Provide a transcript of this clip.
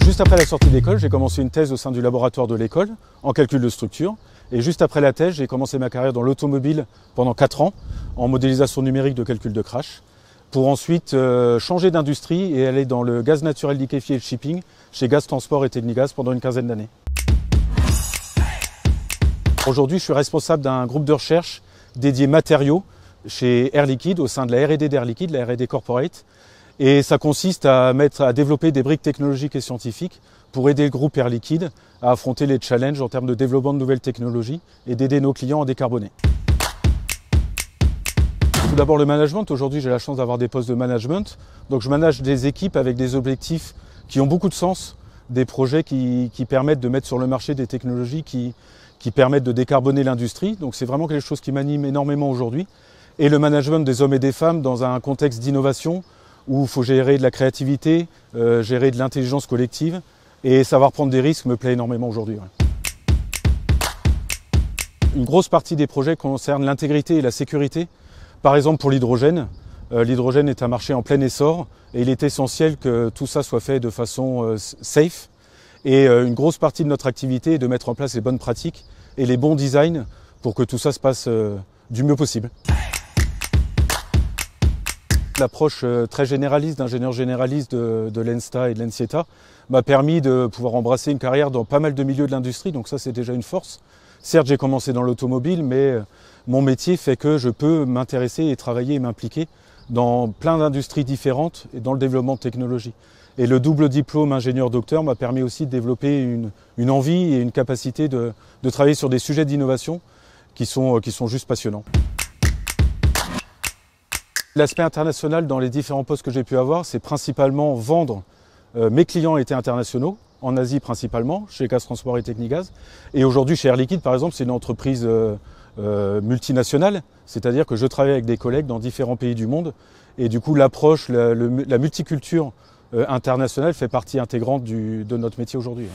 Juste après la sortie d'école, j'ai commencé une thèse au sein du laboratoire de l'école en calcul de structure. Et juste après la thèse, j'ai commencé ma carrière dans l'automobile pendant 4 ans en modélisation numérique de calcul de crash, pour ensuite changer d'industrie et aller dans le gaz naturel liquéfié et le shipping chez Gaz Transport et Technigaz pendant une quinzaine d'années. Aujourd'hui, je suis responsable d'un groupe de recherche dédié matériaux chez Air Liquide, au sein de la R&D d'Air Liquide, la R&D Corporate. Et ça consiste à développer des briques technologiques et scientifiques pour aider le groupe Air Liquide à affronter les challenges en termes de développement de nouvelles technologies et d'aider nos clients à décarboner. Tout d'abord le management. Aujourd'hui, j'ai la chance d'avoir des postes de management. Donc je manage des équipes avec des objectifs qui ont beaucoup de sens, des projets qui permettent de mettre sur le marché des technologies qui permettent de décarboner l'industrie. Donc c'est vraiment quelque chose qui m'anime énormément aujourd'hui. Et le management des hommes et des femmes dans un contexte d'innovation où il faut gérer de la créativité, gérer de l'intelligence collective et savoir prendre des risques me plaît énormément aujourd'hui. Ouais. Une grosse partie des projets concerne l'intégrité et la sécurité. Par exemple pour l'hydrogène. L'hydrogène est un marché en plein essor et il est essentiel que tout ça soit fait de façon safe. Et une grosse partie de notre activité est de mettre en place les bonnes pratiques et les bons designs pour que tout ça se passe du mieux possible. L'approche très généraliste, d'ingénieur généraliste de l'ENSTA et de l'ENSIETA m'a permis de pouvoir embrasser une carrière dans pas mal de milieux de l'industrie, donc ça c'est déjà une force. Certes, j'ai commencé dans l'automobile, mais mon métier fait que je peux m'intéresser et travailler et m'impliquer dans plein d'industries différentes et dans le développement de technologies. Et le double diplôme ingénieur-docteur m'a permis aussi de développer une envie et une capacité de travailler sur des sujets d'innovation qui sont juste passionnants. L'aspect international dans les différents postes que j'ai pu avoir, c'est principalement vendre. Mes clients étaient internationaux, en Asie principalement, chez Gaz Transport et Technigaz. Et aujourd'hui, chez Air Liquide, par exemple, c'est une entreprise multinationale, c'est-à-dire que je travaille avec des collègues dans différents pays du monde. Et du coup, l'approche, la multiculture internationale fait partie intégrante de notre métier aujourd'hui.